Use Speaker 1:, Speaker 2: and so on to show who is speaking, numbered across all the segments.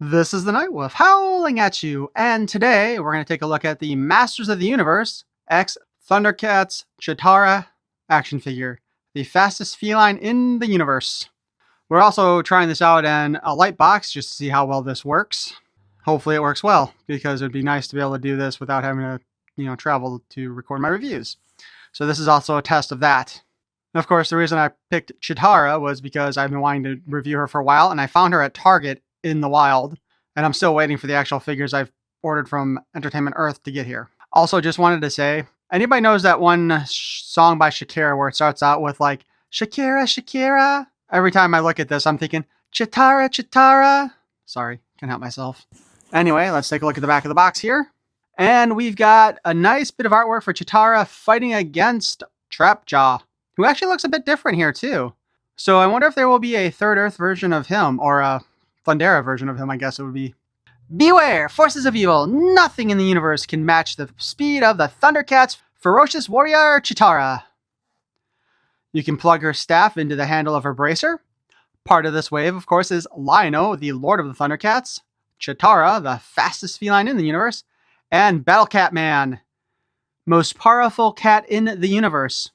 Speaker 1: This is the Night Wolf howling at you, and today we're going to take a look at the Masters of the Universe X Thundercats Cheetara action figure, the fastest feline in the universe. We're also trying this out in a light box just to see how well this works. Hopefully it works well, because it would be nice to be able to do this without having to, travel to record my reviews. So this is also a test of that. And of course, the reason I picked Cheetara was because I've been wanting to review her for a while, and I found her at Target in the wild, and I'm still waiting for the actual figures I've ordered from Entertainment Earth to get here. Also, just wanted to say, anybody knows that one song by Shakira where it starts out with like, Shakira, Shakira? Every time I look at this, I'm thinking, Cheetara, Cheetara. Sorry, can't help myself. Anyway, let's take a look at the back of the box here. And we've got a nice bit of artwork for Cheetara fighting against Trapjaw, who actually looks a bit different here too. So I wonder if there will be a Third Earth version of him, or a Thundara version of him, I guess it would be. Beware, forces of evil! Nothing in the universe can match the speed of the Thundercats' ferocious warrior, Cheetara. You can plug her staff into the handle of her bracer. Part of this wave, of course, is Lion-O, the Lord of the Thundercats, Cheetara, the fastest feline in the universe, and Battle Cat Man, most powerful cat in the universe.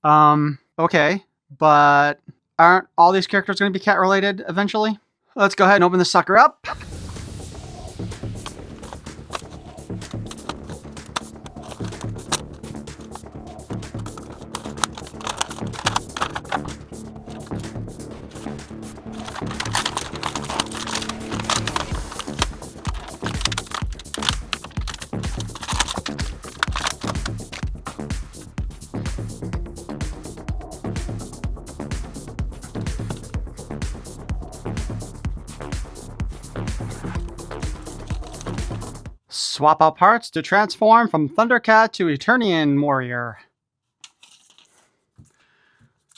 Speaker 1: Okay, but aren't all these characters going to be cat-related eventually? Let's go ahead and open this sucker up. Swap out parts to transform from Thundercat to Eternian Warrior.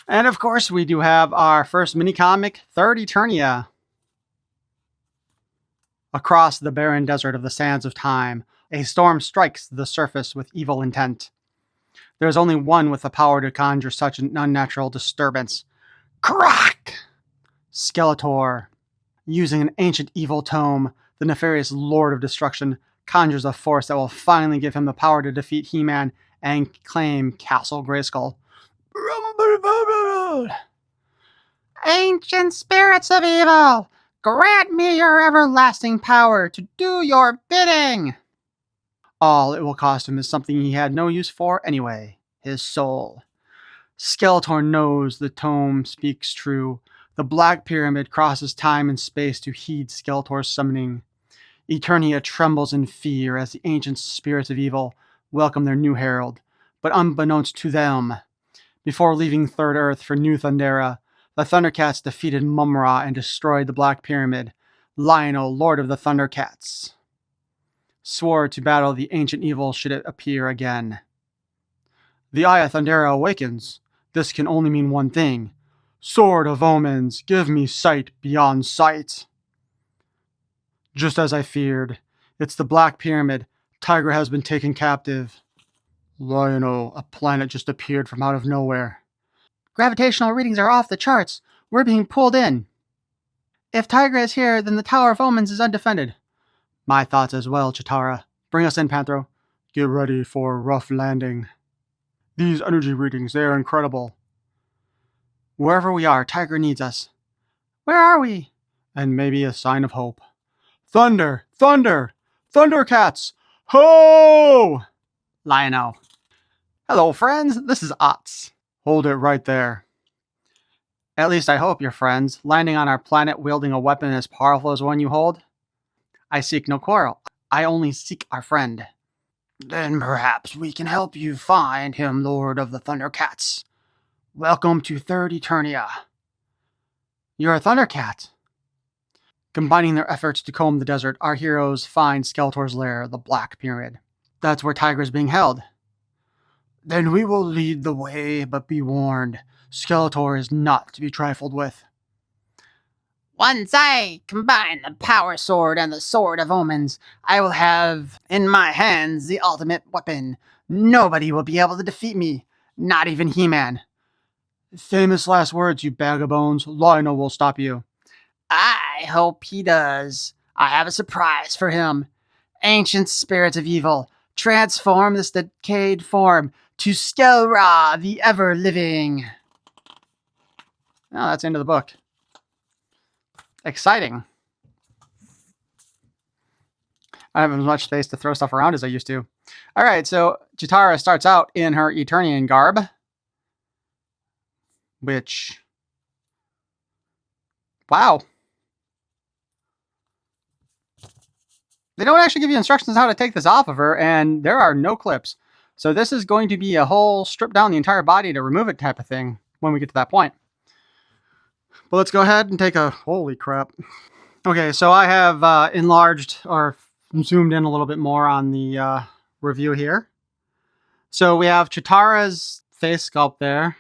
Speaker 1: And of course, we do have our first mini-comic, Third Eternia. Across the barren desert of the sands of time, a storm strikes the surface with evil intent. There is only one with the power to conjure such an unnatural disturbance. Crack! Skeletor. Using an ancient evil tome, the nefarious Lord of Destruction conjures a force that will finally give him the power to defeat He-Man and claim Castle Grayskull. Ancient spirits of evil, grant me your everlasting power to do your bidding. All it will cost him is something he had no use for anyway, his soul. Skeletor knows the tome speaks true. The Black Pyramid crosses time and space to heed Skeletor's summoning. Eternia trembles in fear as the ancient spirits of evil welcome their new herald. But unbeknownst to them, before leaving Third Earth for New Thundara, the Thundercats defeated Mumm-Ra and destroyed the Black Pyramid. Lion-O, Lord of the Thundercats, swore to battle the ancient evil should it appear again. The Eye of Thundara awakens. This can only mean one thing. Sword of Omens, give me sight beyond sight. Just as I feared, it's the Black Pyramid. Tiger has been taken captive. Lion-O, a planet just appeared from out of nowhere. Gravitational readings are off the charts. We're being pulled in. If Tiger is here, then the Tower of Omens is undefended. My thoughts as well, Cheetara. Bring us in, Panthro. Get ready for a rough landing. These energy readings, they are incredible. Wherever we are, Tiger needs us. Where are we? And maybe a sign of hope. Thunder! Thunder! Thundercats! Ho! Lion-O. Hello, friends. This is Otz. Hold it right there. At least I hope you're friends, landing on our planet wielding a weapon as powerful as one you hold. I seek no quarrel. I only seek our friend. Then perhaps we can help you find him, Lord of the Thundercats. Welcome to Third Eternia. You're a Thundercat. Combining their efforts to comb the desert, our heroes find Skeletor's lair, the Black Pyramid. That's where Tiger is being held. Then we will lead the way, but be warned, Skeletor is not to be trifled with. Once I combine the Power Sword and the Sword of Omens, I will have in my hands the ultimate weapon. Nobody will be able to defeat me, not even He-Man. Famous last words, you bag of bones. Lion-O will stop you. I hope he does. I have a surprise for him. Ancient spirits of evil, transform this decayed form to Skelra, the ever-living. Oh, that's the end of the book. Exciting. I don't have as much space to throw stuff around as I used to. All right, so Cheetara starts out in her Eternian garb, which... Wow. They don't actually give you instructions on how to take this off of her, and there are no clips. So this is going to be a whole strip down the entire body to remove it type of thing when we get to that point. But let's go ahead and take a... Holy crap. Okay, so I have enlarged or zoomed in a little bit more on the review here. So we have Cheetara's face sculpt there.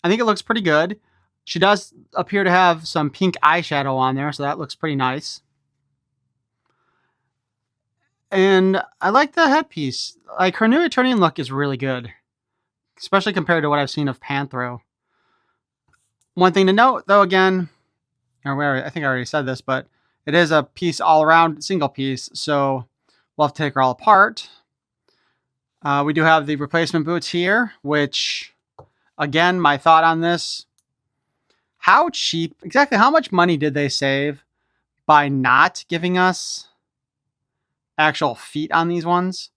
Speaker 1: I think it looks pretty good. She does appear to have some pink eyeshadow on there, so that looks pretty nice. And I like the headpiece. Like, her new Eternian look is really good, especially compared to what I've seen of Panthro. One thing to note, though, again, I think I already said this, but it is a piece all around, single piece, so we'll have to take her all apart. We do have the replacement boots here, which, again, my thought on this, how cheap, exactly how much money did they save by not giving us actual feet on these ones?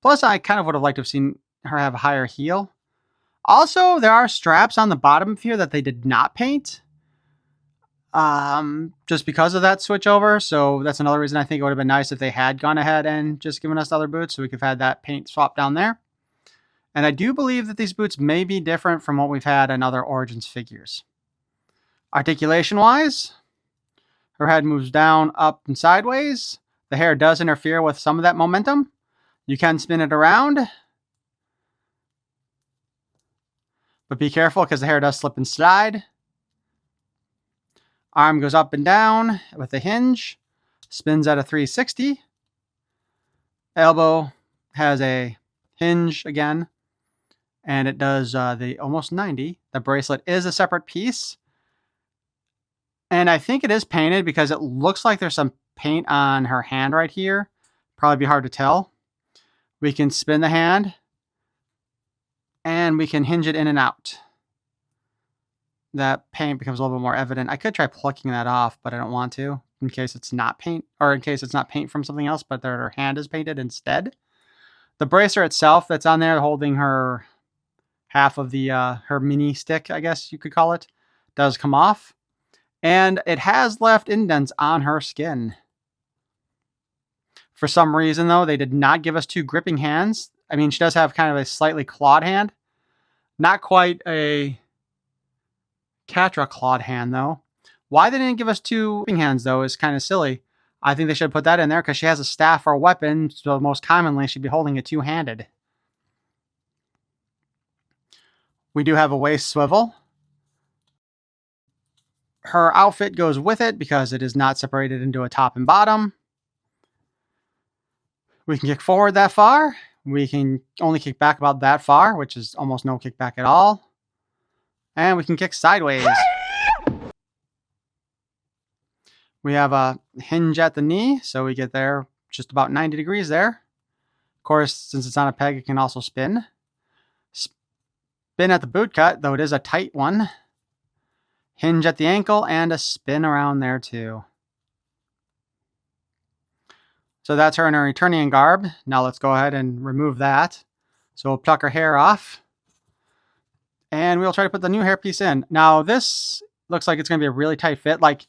Speaker 1: Plus, I kind of would have liked to have seen her have a higher heel. Also, there are straps on the bottom here that they did not paint. Just because of that switch over. So that's another reason I think it would have been nice if they had gone ahead and just given us the other boots so we could have had that paint swap down there. And I do believe that these boots may be different from what we've had in other Origins figures. Articulation-wise, her head moves down, up, and sideways. The hair does interfere with some of that momentum. You can spin it around. But be careful because the hair does slip and slide. Arm goes up and down with a hinge. Spins at a 360. Elbow has a hinge again. And it does the almost 90. The bracelet is a separate piece. And I think it is painted because it looks like there's some paint on her hand right here. Probably be hard to tell. We can spin the hand. And we can hinge it in and out. That paint becomes a little bit more evident. I could try plucking that off, but I don't want to, in case it's not paint, or in case it's not paint from something else, but her hand is painted instead. The bracer itself that's on there holding her half of the her mini stick, I guess you could call it, does come off. And it has left indents on her skin. For some reason, though, they did not give us two gripping hands. I mean, she does have kind of a slightly clawed hand. Not quite a Catra clawed hand, though. Why they didn't give us two gripping hands, though, is kind of silly. I think they should put that in there because she has a staff or a weapon, so most commonly she'd be holding it two-handed. We do have a waist swivel. Her outfit goes with it because it is not separated into a top and bottom. We can kick forward that far. We can only kick back about that far, which is almost no kickback at all. And we can kick sideways. We have a hinge at the knee, so we get there just about 90 degrees there. Of course, since it's on a peg, it can also spin. Spin at the boot cut, though it is a tight one. Hinge at the ankle, and a spin around there too. So that's her in her Eternian garb. Now let's go ahead and remove that. So we'll pluck her hair off. And we'll try to put the new hairpiece in. Now this looks like it's going to be a really tight fit. Like,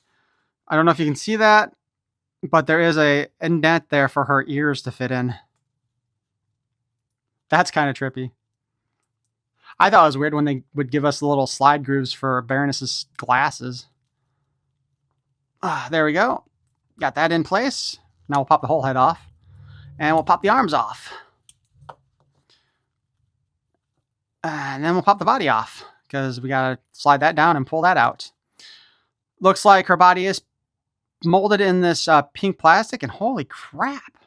Speaker 1: I don't know if you can see that, but there is a indent there for her ears to fit in. That's kind of trippy. I thought it was weird when they would give us the little slide grooves for Baroness's glasses. There we go. Got that in place. Now we'll pop the whole head off. And we'll pop the arms off. And then we'll pop the body off, because we got to slide that down and pull that out. Looks like her body is molded in this pink plastic, and holy crap.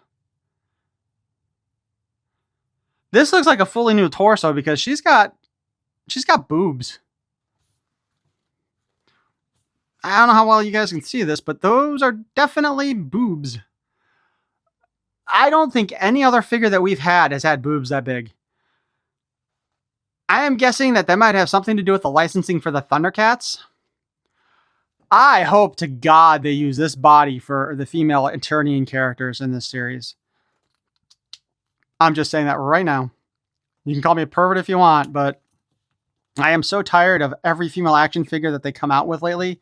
Speaker 1: This looks like a fully new torso because she's got boobs. I don't know how well you guys can see this, but those are definitely boobs. I don't think any other figure that we've had has had boobs that big. I am guessing that might have something to do with the licensing for the Thundercats. I hope to God they use this body for the female Eternian characters in this series. I'm just saying that right now. You can call me a pervert if you want, but I am so tired of every female action figure that they come out with lately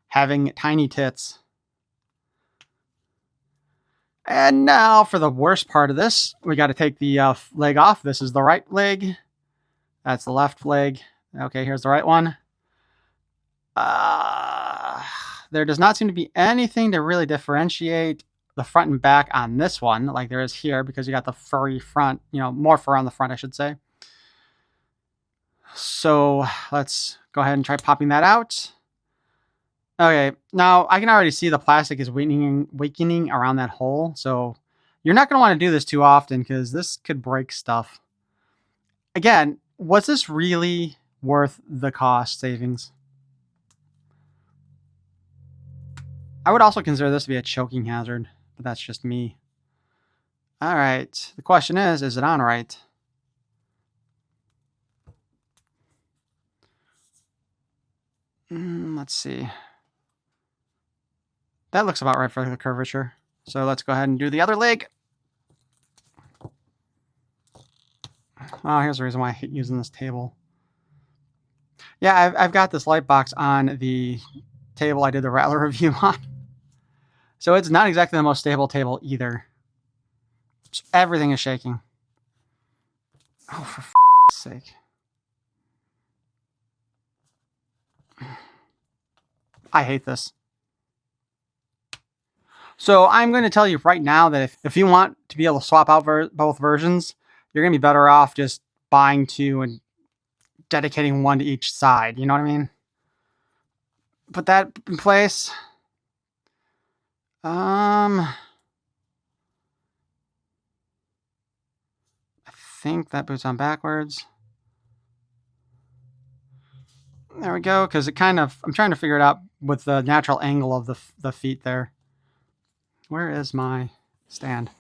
Speaker 1: having tiny tits. And now for the worst part of this, we got to take the leg off. This is the right leg. That's the left leg. Okay, here's the right one. There does not seem to be anything to really differentiate the front and back on this one like there is here, because you got the furry front, more fur on the front, I should say. So let's go ahead and try popping that out. Okay, now I can already see the plastic is weakening around that hole. So you're not going to want to do this too often because this could break stuff. Again, was this really worth the cost savings? I would also consider this to be a choking hazard, but that's just me. All right, the question is it on right? Let's see. That looks about right for the curvature. So let's go ahead and do the other leg. Oh, here's the reason why I hate using this table. Yeah, I've got this light box on the table I did the Rattler review on. So it's not exactly the most stable table either. Everything is shaking. Oh, for f***'s sake. I hate this. So I'm going to tell you right now that if you want to be able to swap out both versions, you're going to be better off just buying two and dedicating one to each side. You know what I mean? Put that in place. I think that boots on backwards. There we go, because I'm trying to figure it out with the natural angle of the feet there. Where is my stand?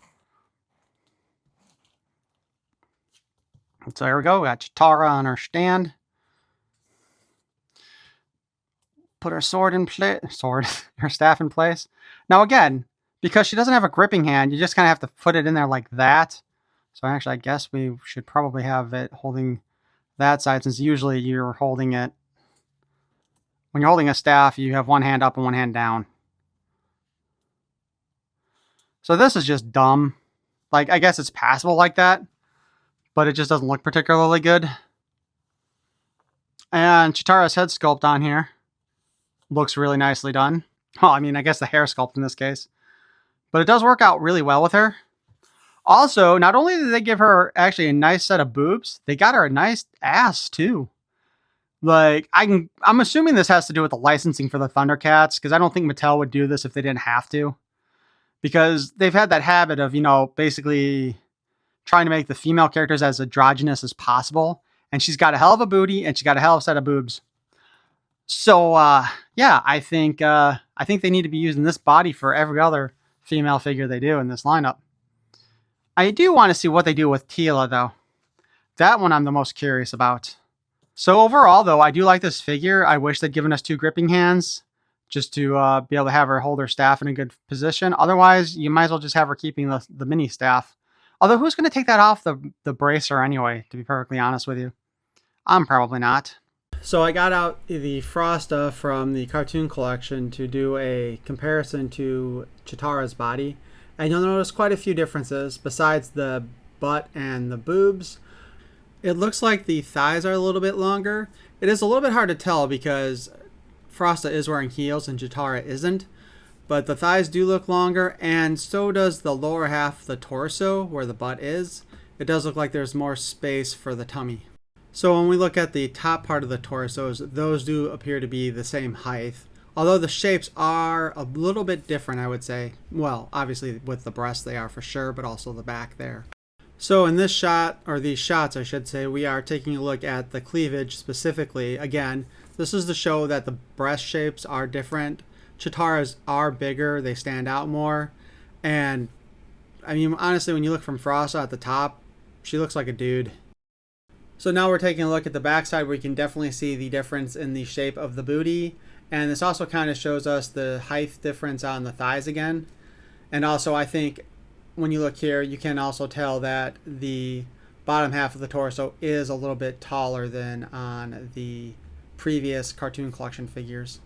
Speaker 1: So there we go. We got Cheetara on our stand. Put her her staff in place. Now again, because she doesn't have a gripping hand, you just kind of have to put it in there like that. So actually, I guess we should probably have it holding that side, since usually you're holding it. When you're holding a staff, you have one hand up and one hand down. So this is just dumb. Like, I guess it's passable like that, but it just doesn't look particularly good. And Cheetara's head sculpt on here looks really nicely done. Well, I mean, I guess the hair sculpt in this case. But it does work out really well with her. Also, not only did they give her actually a nice set of boobs, they got her a nice ass too. Like, I'm assuming this has to do with the licensing for the Thundercats, because I don't think Mattel would do this if they didn't have to. Because they've had that habit of, basically trying to make the female characters as androgynous as possible. And she's got a hell of a booty, and she's got a hell of a set of boobs. So, yeah, I think they need to be using this body for every other female figure they do in this lineup. I do want to see what they do with Tila, though. That one I'm the most curious about. So overall, though, I do like this figure. I wish they'd given us two gripping hands just to be able to have her hold her staff in a good position. Otherwise, you might as well just have her keeping the mini staff. Although, who's going to take that off the bracer anyway, to be perfectly honest with you? I'm probably not. So I got out the Frosta from the cartoon collection to do a comparison to Cheetara's body. And you'll notice quite a few differences besides the butt and the boobs. It looks like the thighs are a little bit longer. It is a little bit hard to tell because Frosta is wearing heels and Cheetara isn't. But the thighs do look longer, and so does the lower half of the torso where the butt is. It does look like there's more space for the tummy. So when we look at the top part of the torsos, those do appear to be the same height. Although the shapes are a little bit different, I would say. Well, obviously with the breasts they are for sure, but also the back there. So in this shot, or these shots I should say, we are taking a look at the cleavage specifically. Again, This is to show that the breast shapes are different. Cheetaras are bigger, they stand out more. And I mean, honestly, when you look from Frosta at the top, she looks like a dude. So now we're taking a look at the backside where you can definitely see the difference in the shape of the booty. And this also kind of shows us the height difference on the thighs again. And also I think when you look here, you can also tell that the bottom half of the torso is a little bit taller than on the previous cartoon collection figures.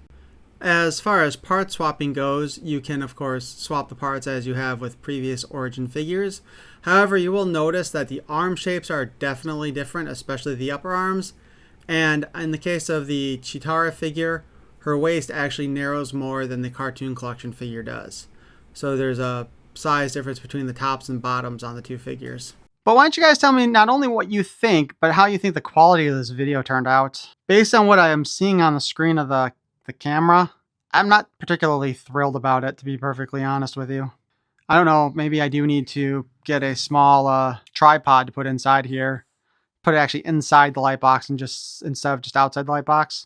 Speaker 1: As far as part swapping goes, you can of course swap the parts as you have with previous Origin figures. However, you will notice that the arm shapes are definitely different, especially the upper arms. And in the case of the Cheetara figure, her waist actually narrows more than the cartoon collection figure does. So there's a size difference between the tops and bottoms on the two figures. But why don't you guys tell me not only what you think, but how you think the quality of this video turned out? Based on what I am seeing on the screen of the camera, I'm not particularly thrilled about it, to be perfectly honest with you. I don't know, maybe I do need to get a small tripod to put inside here. Put it actually inside the light box and just instead of just outside the light box.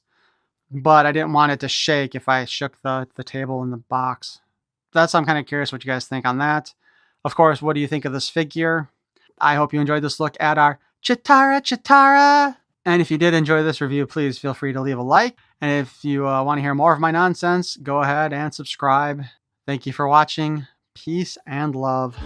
Speaker 1: But I didn't want it to shake if I shook the table in the box. That's I'm kind of curious what you guys think on that. Of course, what do you think of this figure? I hope you enjoyed this look at our Cheetara. And if you did enjoy this review, please feel free to leave a like. And if you want to hear more of my nonsense, go ahead and subscribe. Thank you for watching. Peace and love.